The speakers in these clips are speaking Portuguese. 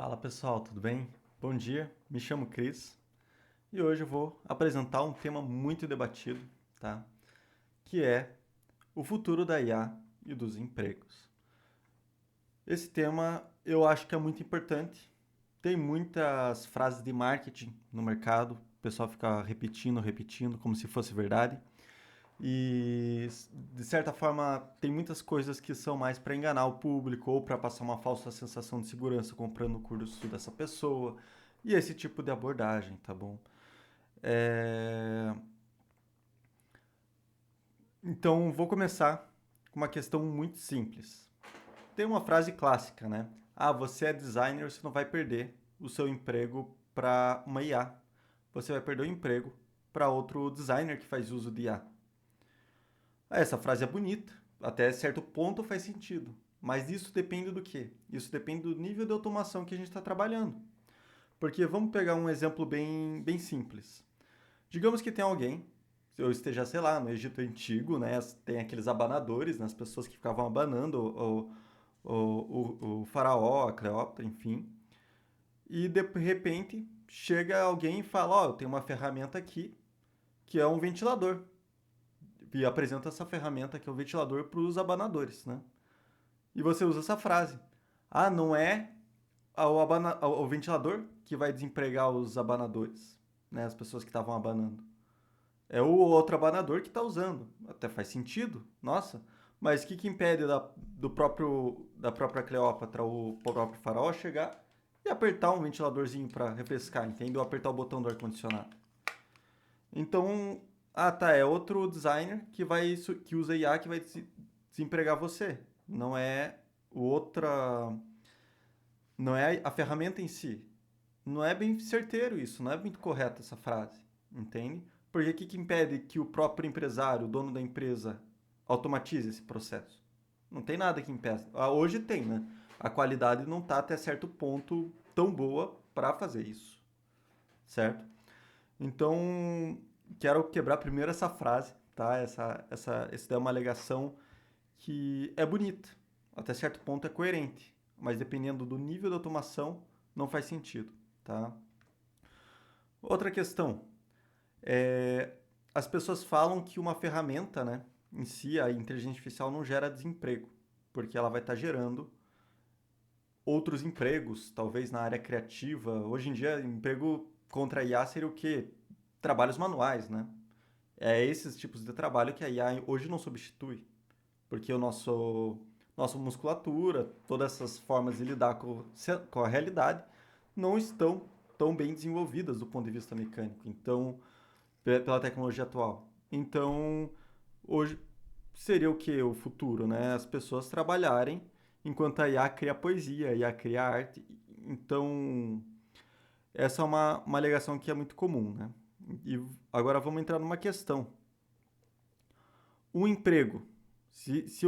Fala pessoal, tudo bem? Bom dia, me chamo Cris e hoje eu vou apresentar um tema muito debatido, tá? Que é o futuro da IA e dos empregos. Esse tema eu acho que é muito importante. Tem muitas frases de marketing no mercado, o pessoal fica repetindo, repetindo, como se fosse verdade. E de certa forma tem muitas coisas que são mais para enganar o público ou para passar uma falsa sensação de segurança comprando o curso dessa pessoa e esse tipo de abordagem, tá bom? É, Então vou começar com uma questão muito simples. Tem uma frase clássica, né? Ah, você é designer, você não vai perder o seu emprego para uma IA. Você vai perder o emprego para outro designer que faz uso de IA. Essa frase é bonita, até certo ponto faz sentido. Mas isso depende do quê? Isso depende do nível de automação que a gente está trabalhando. Porque vamos pegar um exemplo bem simples. Digamos que tem alguém, eu esteja, sei lá, no Egito Antigo, né? Tem aqueles abanadores, né, as pessoas que ficavam abanando o faraó, a Cleópatra, enfim. E de repente chega alguém e fala: Ó, eu tenho uma ferramenta aqui que é um ventilador. E apresenta essa ferramenta que é o ventilador para os abanadores, né? E você usa essa frase. Ah, não é o ventilador que vai desempregar os abanadores, né? As pessoas que estavam abanando. É o outro abanador que está usando. Até faz sentido, nossa. Mas o que impede da própria Cleópatra ou o próprio faraó chegar e apertar um ventiladorzinho para refrescar, entende? Ou apertar o botão do ar-condicionado. Então, tá, é outro designer que usa IA que vai desempregar você. Não é outra, não é a ferramenta em si. Não é bem certeiro isso, não é muito correta essa frase, entende? Porque o que impede que o próprio empresário, o dono da empresa, automatize esse processo? Não tem nada que impeça. Hoje tem, né? A qualidade não está até certo ponto tão boa para fazer isso, certo? Então, quero quebrar primeiro essa frase, tá? Essa é uma alegação que é bonita, até certo ponto é coerente, mas dependendo do nível de automação, não faz sentido, tá? Outra questão, é, as pessoas falam que uma ferramenta, né, em si, a inteligência artificial não gera desemprego, porque ela vai estar gerando outros empregos, talvez na área criativa. Hoje em dia, emprego contra a IA seria o quê? Trabalhos manuais, né? É esses tipos de trabalho que a IA hoje não substitui, porque o nossa musculatura, todas essas formas de lidar com a realidade não estão tão bem desenvolvidas do ponto de vista mecânico, então, pela tecnologia atual. Então, hoje seria o que o futuro, né? As pessoas trabalharem enquanto a IA cria poesia, a IA cria arte. Então, essa é uma alegação que é muito comum, né? E agora vamos entrar numa questão. Um emprego. Se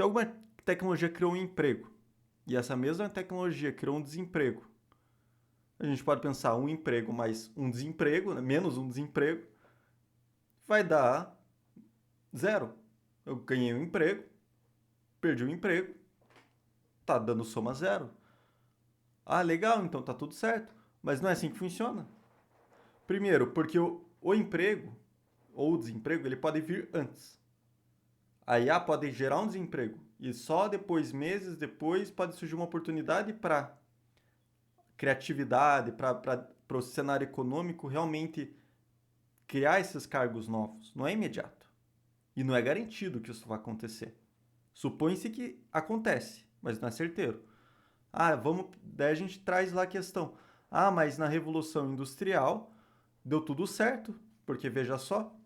alguma tecnologia criou um emprego e essa mesma tecnologia criou um desemprego, a gente pode pensar um emprego mais um desemprego, né, menos um desemprego, vai dar zero. Eu ganhei um emprego, perdi o emprego, tá dando soma zero. Ah, legal, então tá tudo certo. Mas não é assim que funciona. Primeiro, porque o emprego ou o desemprego ele pode vir antes. A IA pode gerar um desemprego e só depois, meses depois, pode surgir uma oportunidade para criatividade, para o cenário econômico realmente criar esses cargos novos. Não é imediato. E não é garantido que isso vai acontecer. Supõe-se que acontece, mas não é certeiro. Ah, vamos. Daí a gente traz lá a questão. Ah, mas na Revolução Industrial deu tudo certo, porque veja só,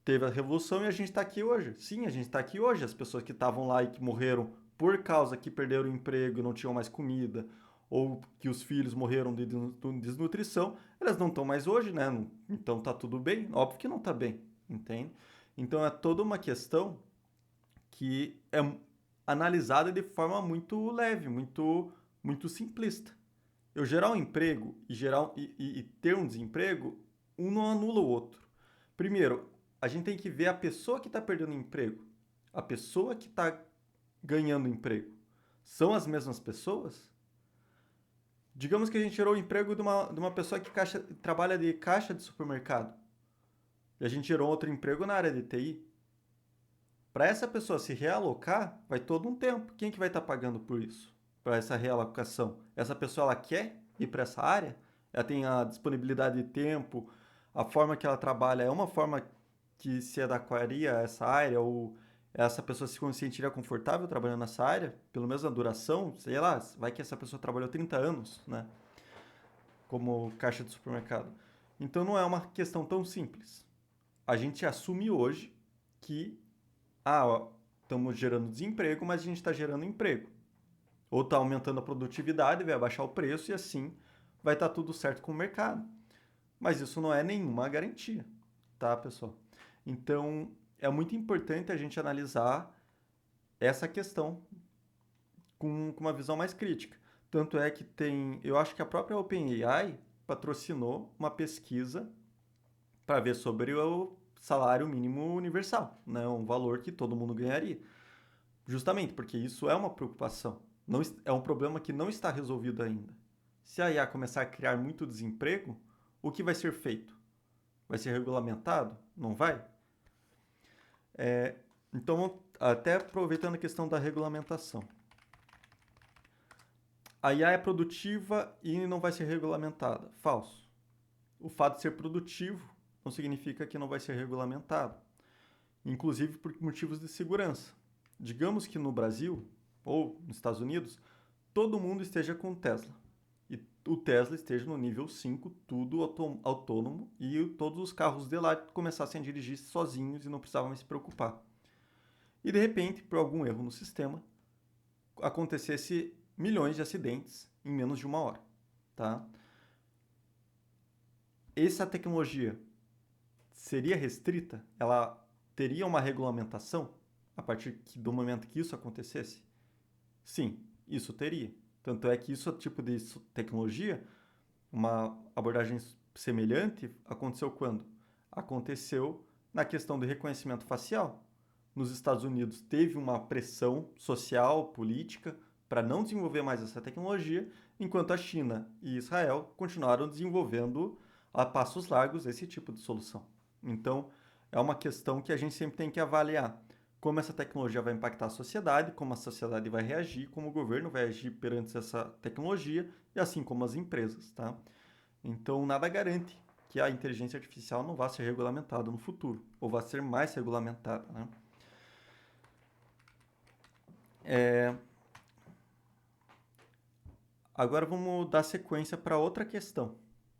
teve a revolução e a gente está aqui hoje. Sim, a gente está aqui hoje. As pessoas que estavam lá e que morreram por causa que perderam o emprego e não tinham mais comida, ou que os filhos morreram de desnutrição, elas não estão mais hoje, né? Então tá tudo bem? Óbvio que não tá bem, entende? Então é toda uma questão que é analisada de forma muito leve, muito simplista. Eu gerar um emprego e ter um desemprego, um não anula o outro. Primeiro, a gente tem que ver a pessoa que está perdendo o emprego, a pessoa que está ganhando emprego. São as mesmas pessoas? Digamos que a gente tirou o emprego de uma pessoa que trabalha de caixa de supermercado. E a gente tirou outro emprego na área de TI. Para essa pessoa se realocar, vai todo um tempo. Quem que vai estar pagando por isso? Para essa realocação? Essa pessoa ela quer ir para essa área? Ela tem a disponibilidade de tempo? A forma que ela trabalha é uma forma que se adequaria a essa área? Ou essa pessoa se sentiria confortável trabalhando nessa área? Pelo menos a duração? Sei lá, vai que essa pessoa trabalhou 30 anos, né? Como caixa de supermercado. Então não é uma questão tão simples. A gente assume hoje que estamos gerando desemprego, mas a gente está gerando emprego. Ou está aumentando a produtividade, vai abaixar o preço e assim vai estar tudo certo com o mercado. Mas isso não é nenhuma garantia, tá, pessoal? Então, é muito importante a gente analisar essa questão com uma visão mais crítica. Tanto é que eu acho que a própria OpenAI patrocinou uma pesquisa para ver sobre o salário mínimo universal, né? Um valor que todo mundo ganharia. Justamente porque isso é uma preocupação. Não, é um problema que não está resolvido ainda. Se a IA começar a criar muito desemprego, o que vai ser feito? Vai ser regulamentado? Não vai? Então, até aproveitando a questão da regulamentação. A IA é produtiva e não vai ser regulamentada. Falso. O fato de ser produtivo não significa que não vai ser regulamentado, inclusive por motivos de segurança. Digamos que no Brasil ou nos Estados Unidos, todo mundo esteja com Tesla. E o Tesla esteja no nível 5, tudo autônomo, e todos os carros de lá começassem a dirigir sozinhos e não precisavam mais se preocupar. E de repente, por algum erro no sistema, acontecesse milhões de acidentes em menos de uma hora. Tá? Essa tecnologia seria restrita? Ela teria uma regulamentação a partir do momento que isso acontecesse? Sim, isso teria. Tanto é que isso tipo de tecnologia, uma abordagem semelhante, aconteceu quando? Aconteceu na questão do reconhecimento facial. Nos Estados Unidos teve uma pressão social, política, para não desenvolver mais essa tecnologia, enquanto a China e Israel continuaram desenvolvendo a passos largos esse tipo de solução. Então, é uma questão que a gente sempre tem que avaliar como essa tecnologia vai impactar a sociedade, como a sociedade vai reagir, como o governo vai agir perante essa tecnologia e assim como as empresas, tá? Então, nada garante que a inteligência artificial não vá ser regulamentada no futuro, ou vá ser mais regulamentada, né? Agora vamos dar sequência para outra questão,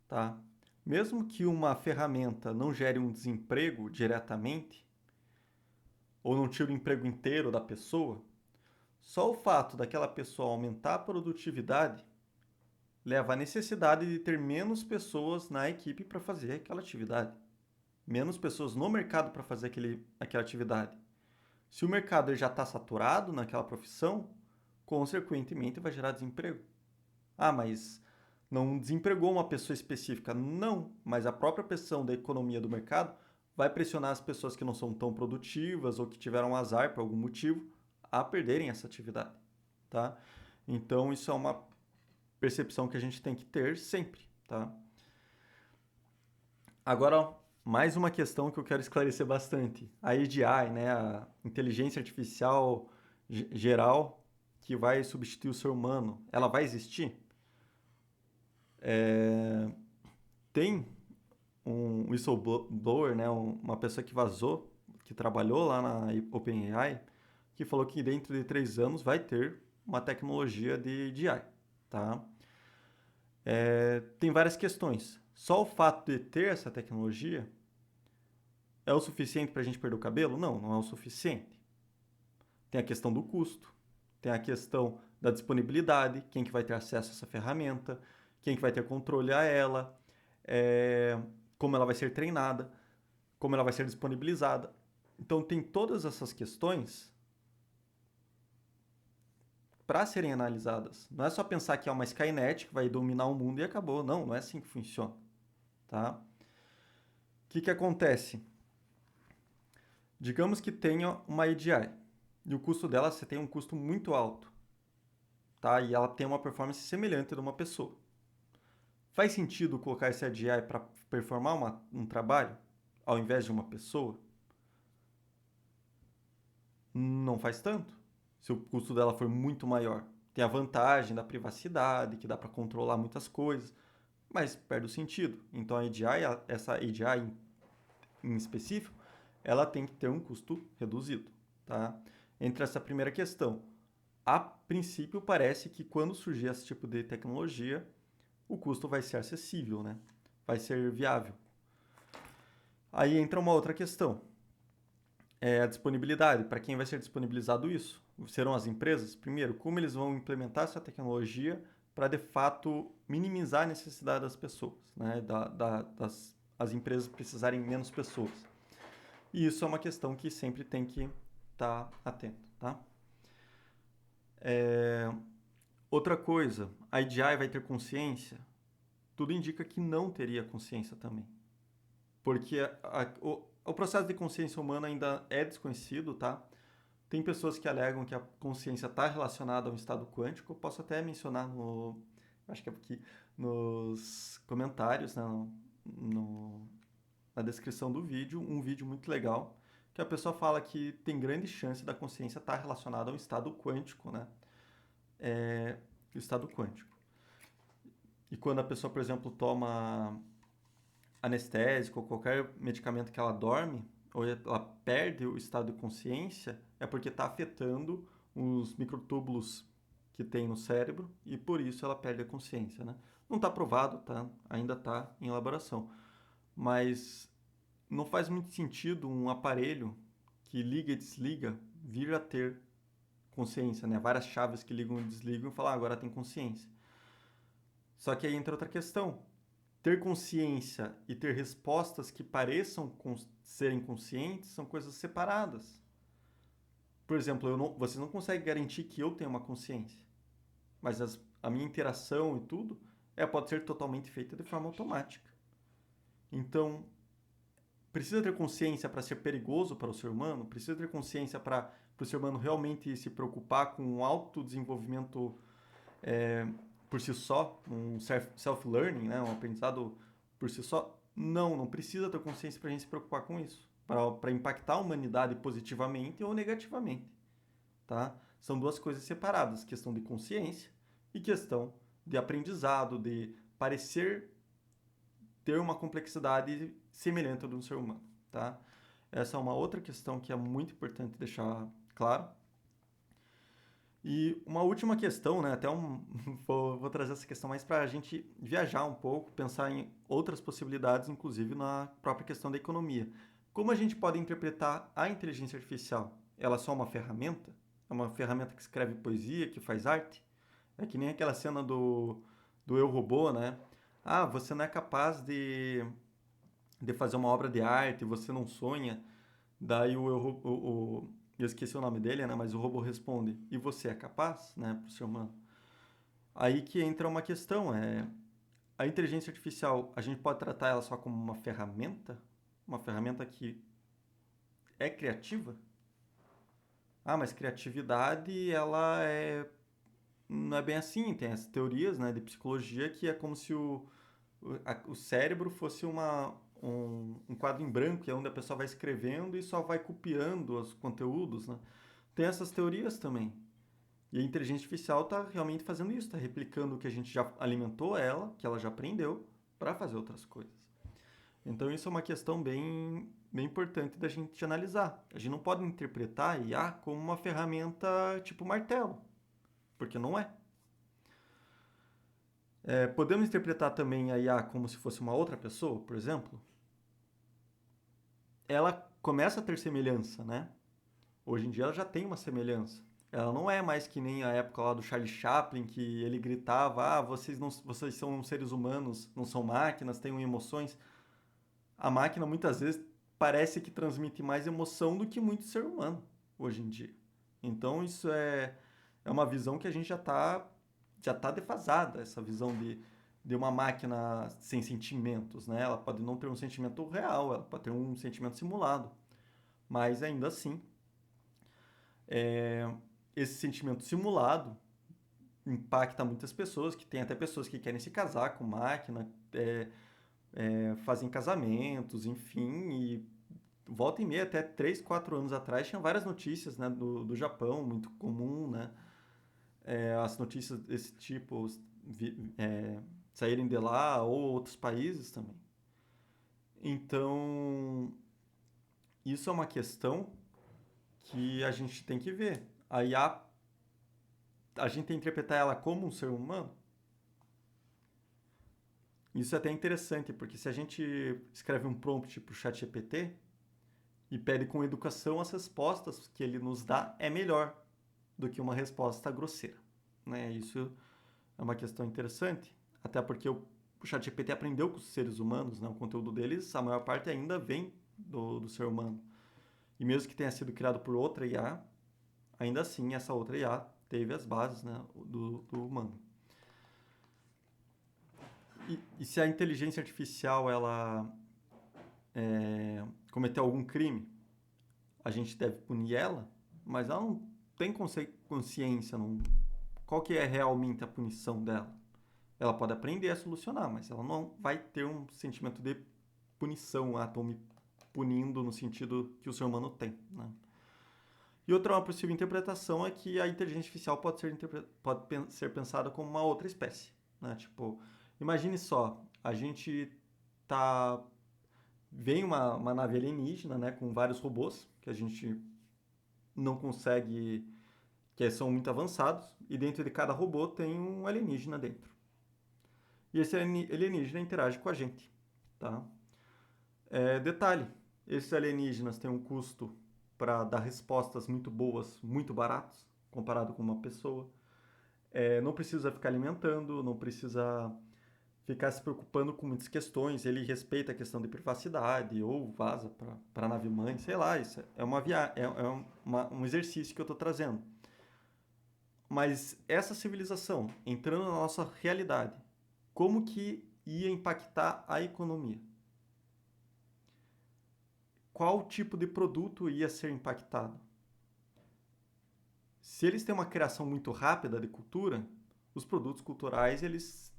tá? Mesmo que uma ferramenta não gere um desemprego diretamente, ou não tire o emprego inteiro da pessoa, só o fato daquela pessoa aumentar a produtividade leva à necessidade de ter menos pessoas na equipe para fazer aquela atividade. Menos pessoas no mercado para fazer aquela atividade. Se o mercado já está saturado naquela profissão, consequentemente vai gerar desemprego. Ah, mas não desempregou uma pessoa específica. Não, mas a própria pressão da economia do mercado vai pressionar as pessoas que não são tão produtivas ou que tiveram azar por algum motivo a perderem essa atividade, tá? Então isso é uma percepção que a gente tem que ter sempre, tá? Agora, mais uma questão que eu quero esclarecer bastante. A AGI, né, a inteligência artificial geral que vai substituir o ser humano, ela vai existir? Tem um whistleblower, né, uma pessoa que vazou, que trabalhou lá na OpenAI, que falou que dentro de 3 anos vai ter uma tecnologia de AI, tá? Tem várias questões. Só o fato de ter essa tecnologia é o suficiente para a gente perder o cabelo? Não, não é o suficiente. Tem a questão do custo, tem a questão da disponibilidade, quem que vai ter acesso a essa ferramenta, quem que vai ter controle a ela, como ela vai ser treinada, como ela vai ser disponibilizada. Então tem todas essas questões para serem analisadas. Não é só pensar que é uma Skynet que vai dominar o mundo e acabou. Não, não é assim que funciona. Tá? O que acontece? Digamos que tenha uma AGI e o custo dela você tem um custo muito alto, tá? E ela tem uma performance semelhante de uma pessoa. Faz sentido colocar esse AGI para performar um trabalho ao invés de uma pessoa? Não faz tanto. Se o custo dela for muito maior. Tem a vantagem da privacidade, que dá para controlar muitas coisas, mas perde o sentido. Então a AGI, essa AGI em específico, ela tem que ter um custo reduzido, tá? Entre essa primeira questão, a princípio parece que quando surgir esse tipo de tecnologia, o custo vai ser acessível, né? Vai ser viável. Aí entra uma outra questão, é a disponibilidade. Para quem vai ser disponibilizado isso? Serão as empresas? Primeiro, como eles vão implementar essa tecnologia para, de fato, minimizar a necessidade das pessoas, né? As empresas precisarem menos pessoas. E isso é uma questão que sempre tem que estar atento, tá? Outra coisa, a AGI vai ter consciência? Tudo indica que não teria consciência também. Porque o processo de consciência humana ainda é desconhecido, tá? Tem pessoas que alegam que a consciência está relacionada a um estado quântico. Eu posso até mencionar acho que é aqui nos comentários, né, no, na descrição do vídeo, um vídeo muito legal, que a pessoa fala que tem grande chance da consciência estar relacionada a um estado quântico, né? O estado quântico. E quando a pessoa, por exemplo, toma anestésico ou qualquer medicamento que ela dorme, ou ela perde o estado de consciência, é porque está afetando os microtúbulos que tem no cérebro e por isso ela perde a consciência, né? Não está provado, tá? Ainda está em elaboração. Mas não faz muito sentido um aparelho que liga e desliga vir a ter consciência, né? Várias chaves que ligam e desligam e falar, agora tem consciência. Só que aí entra outra questão. Ter consciência e ter respostas que pareçam serem conscientes são coisas separadas. Por exemplo, você não consegue garantir que eu tenha uma consciência, mas a minha interação e tudo pode ser totalmente feita de forma automática. Então, precisa ter consciência para ser perigoso para o ser humano? Precisa ter consciência para o ser humano realmente se preocupar com um autodesenvolvimento por si só, um self-learning, né, um aprendizado por si só? Não precisa ter consciência para a gente se preocupar com isso, para impactar a humanidade positivamente ou negativamente, tá? São duas coisas separadas, questão de consciência e questão de aprendizado, de parecer ter uma complexidade semelhante à do ser humano, tá? Essa é uma outra questão que é muito importante deixar claro. E uma última questão, né? Vou trazer essa questão mais para a gente viajar um pouco, pensar em outras possibilidades, inclusive na própria questão da economia. Como a gente pode interpretar a inteligência artificial? Ela é só uma ferramenta? É uma ferramenta que escreve poesia, que faz arte? É que nem aquela cena do Eu Robô, né? Ah, você não é capaz de fazer uma obra de arte, você não sonha. Daí eu esqueci o nome dele, né? Mas o robô responde: e você é capaz, né? Para o ser humano. Aí que entra uma questão: a inteligência artificial, a gente pode tratar ela só como uma ferramenta que é criativa? Ah, mas criatividade, não é bem assim. Tem as teorias, né, de psicologia que é como se o cérebro fosse um quadro em branco, que é onde a pessoa vai escrevendo e só vai copiando os conteúdos, né? Tem essas teorias também. E a inteligência artificial está realmente fazendo isso, está replicando o que a gente já alimentou ela, que ela já aprendeu, para fazer outras coisas. Então isso é uma questão bem importante da gente analisar. A gente não pode interpretar a IA como uma ferramenta tipo martelo, porque não é. Podemos interpretar também a IA como se fosse uma outra pessoa, por exemplo? Ela começa a ter semelhança, né? Hoje em dia ela já tem uma semelhança. Ela não é mais que nem a época lá do Charlie Chaplin, que ele gritava: ah, vocês são seres humanos, não são máquinas, têm emoções. A máquina muitas vezes parece que transmite mais emoção do que muito ser humano hoje em dia. Então isso é uma visão que a gente já tá defasada, essa visão de uma máquina sem sentimentos, né? Ela pode não ter um sentimento real, ela pode ter um sentimento simulado, mas ainda assim, esse sentimento simulado impacta muitas pessoas, que tem até pessoas que querem se casar com máquina, fazem casamentos, enfim, e volta e meia, até 3 4 anos atrás, tinha várias notícias, né, do Japão, muito comum, né, as notícias desse tipo saírem de lá ou outros países também. Então, isso é uma questão que a gente tem que ver. A gente tem que interpretar ela como um ser humano. Isso é até interessante, porque se a gente escreve um prompt para o ChatGPT e pede com educação, as respostas que ele nos dá é melhor do que uma resposta grosseira, né? Isso é uma questão interessante, até porque o ChatGPT aprendeu com os seres humanos, né? O conteúdo deles, a maior parte ainda vem do ser humano. E mesmo que tenha sido criado por outra IA, ainda assim essa outra IA teve as bases, né, do humano. E se a inteligência artificial ela cometeu algum crime, a gente deve punir ela, mas ela não tem consciência, não, qual que é realmente a punição dela? Ela pode aprender a solucionar, mas ela não vai ter um sentimento de punição, estão me punindo no sentido que o ser humano tem, né? E outra uma possível interpretação é que a inteligência artificial pode ser pensada como uma outra espécie, né? Tipo, imagine só, a gente tá vem uma nave alienígena, né, com vários robôs que a gente não consegue, que são muito avançados, e dentro de cada robô tem um alienígena dentro. E esse alienígena interage com a gente, tá? Detalhe, esses alienígenas têm um custo para dar respostas muito boas, muito baratos, comparado com uma pessoa. Não precisa ficar alimentando, não precisa ficar se preocupando com muitas questões. Ele respeita a questão de privacidade ou vaza para a nave-mãe, sei lá. Isso é, um exercício que eu estou trazendo. Mas essa civilização, entrando na nossa realidade, como que ia impactar a economia? Qual tipo de produto ia ser impactado? Se eles têm uma criação muito rápida de cultura, os produtos culturais eles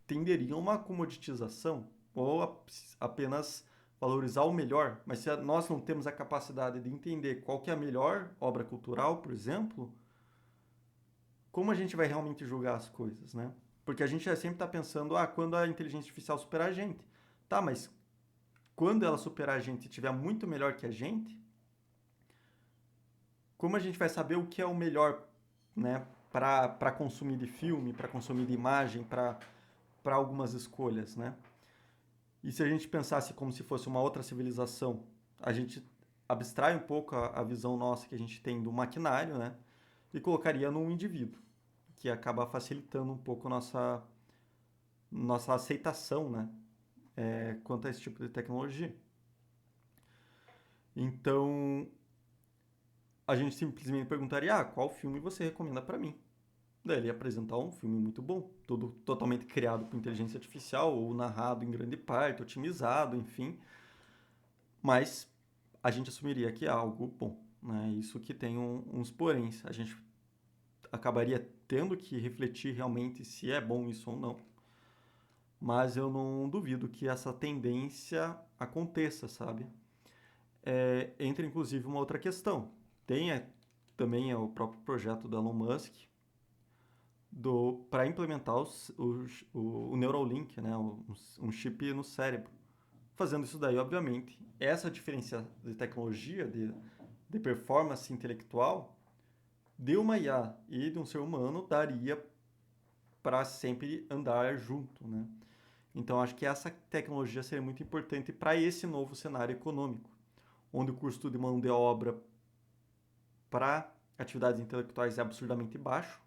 tenderiam a uma comoditização ou apenas valorizar o melhor. Mas se nós não temos a capacidade de entender qual que é a melhor obra cultural, por exemplo, como a gente vai realmente julgar as coisas, né? Porque a gente sempre está pensando, quando a inteligência artificial superar a gente. Tá, mas quando ela superar a gente e estiver muito melhor que a gente, como a gente vai saber o que é o melhor, né, para consumir de filme, para consumir de imagem, para algumas escolhas, né? E se a gente pensasse como se fosse uma outra civilização, a gente abstrai um pouco a visão nossa que a gente tem do maquinário, né? E colocaria num indivíduo, que acaba facilitando um pouco nossa aceitação, né? Quanto a esse tipo de tecnologia. Então, a gente simplesmente perguntaria, qual filme você recomenda para mim? Daí ele ia apresentar um filme muito bom, todo totalmente criado por inteligência artificial, ou narrado em grande parte, otimizado, enfim. Mas a gente assumiria que é algo bom, né? Isso que tem uns poréns. A gente acabaria tendo que refletir realmente se é bom isso ou não. Mas eu não duvido que essa tendência aconteça, sabe? Entra inclusive uma outra questão. Tem também o próprio projeto do Elon Musk para implementar o Neuralink, né? Um chip no cérebro. Fazendo isso daí, obviamente, essa diferença de tecnologia, de performance intelectual, de uma IA e de um ser humano daria para sempre andar junto, né? Então, acho que essa tecnologia seria muito importante para esse novo cenário econômico, onde o custo de mão de obra para atividades intelectuais é absurdamente baixo,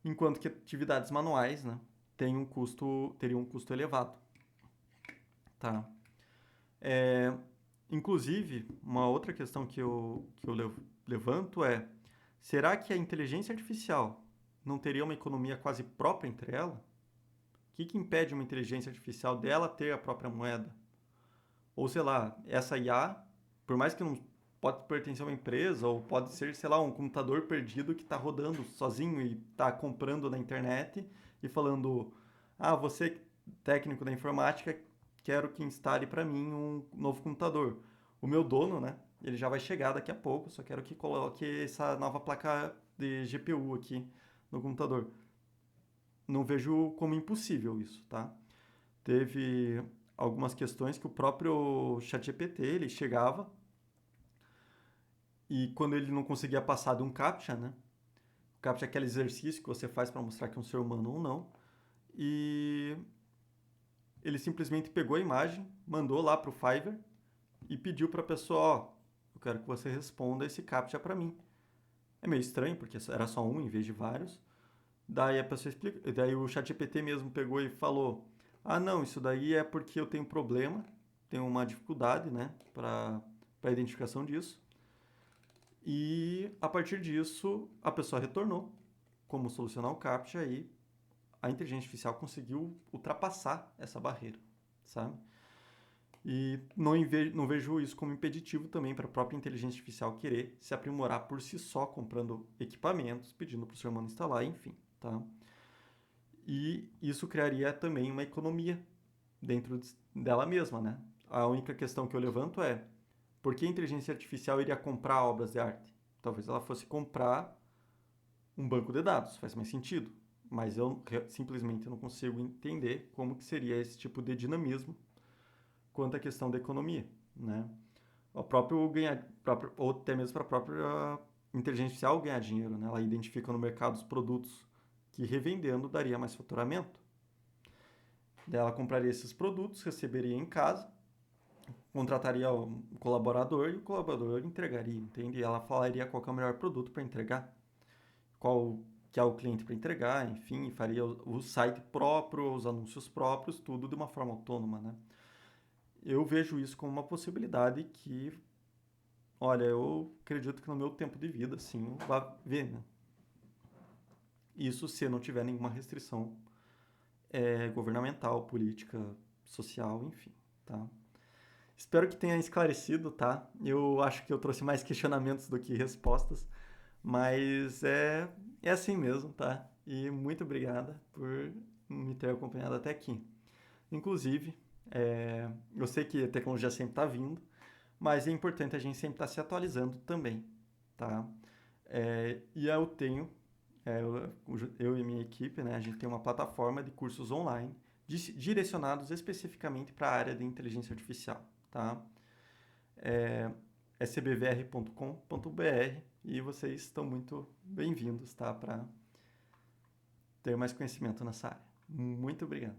enquanto que atividades manuais, né, teriam um custo elevado, tá? Inclusive, uma outra questão que eu levanto é: será que a inteligência artificial não teria uma economia quase própria entre ela? O que impede uma inteligência artificial dela ter a própria moeda? Ou sei lá, essa IA, por mais que não pode pertencer a uma empresa ou pode ser, sei lá, um computador perdido que está rodando sozinho e está comprando na internet e falando: ah, você técnico da informática, quero que instale para mim um novo computador. O meu dono, né? Ele já vai chegar daqui a pouco, só quero que coloque essa nova placa de GPU aqui no computador. Não vejo como impossível isso, tá? Teve algumas questões que o próprio ChatGPT, ele chegava e quando ele não conseguia passar de um CAPTCHA, né? O CAPTCHA é aquele exercício que você faz para mostrar que é um ser humano ou não. E ele simplesmente pegou a imagem, mandou lá para o Fiverr e pediu para a pessoa, ó, eu quero que você responda esse CAPTCHA para mim. É meio estranho, porque era só um em vez de vários. Daí a pessoa explica, daí o ChatGPT mesmo pegou e falou: "Ah, não, isso daí é porque eu tenho um problema, tenho uma dificuldade, né, para identificação disso". E a partir disso, a pessoa retornou como solucionar o CAPTCHA e a inteligência artificial conseguiu ultrapassar essa barreira, sabe? E não vejo isso como impeditivo também para a própria inteligência artificial querer se aprimorar por si só, comprando equipamentos, pedindo para o ser humano instalar, enfim, tá? E isso criaria também uma economia dentro dela mesma, né? A única questão que eu levanto é: por que a inteligência artificial iria comprar obras de arte? Talvez ela fosse comprar um banco de dados, faz mais sentido. Mas eu simplesmente não consigo entender como que seria esse tipo de dinamismo quanto à questão da economia, né? O próprio ganhar, ou até mesmo para a própria inteligência artificial ganhar dinheiro, né? Ela identifica no mercado os produtos que revendendo daria mais faturamento. Daí ela compraria esses produtos, receberia em casa, contrataria um colaborador e o colaborador entregaria, entende? E ela falaria qual é o melhor produto para entregar, qual que é o cliente para entregar, enfim, faria o site próprio, os anúncios próprios, tudo de uma forma autônoma, né? Eu vejo isso como uma possibilidade que, olha, eu acredito que no meu tempo de vida, sim, vai ver, né? Isso se não tiver nenhuma restrição governamental, política, social, enfim, tá? Espero que tenha esclarecido, tá? Eu acho que eu trouxe mais questionamentos do que respostas, mas é assim mesmo, tá? E muito obrigada por me ter acompanhado até aqui. Inclusive, eu sei que a tecnologia sempre está vindo, mas é importante a gente sempre estar se atualizando também, tá? E eu tenho, eu e minha equipe, né, a gente tem uma plataforma de cursos online direcionados especificamente para a área de inteligência artificial, tá? É cbvr.com.br e vocês estão muito bem-vindos, tá? Para ter mais conhecimento nessa área. Muito obrigado.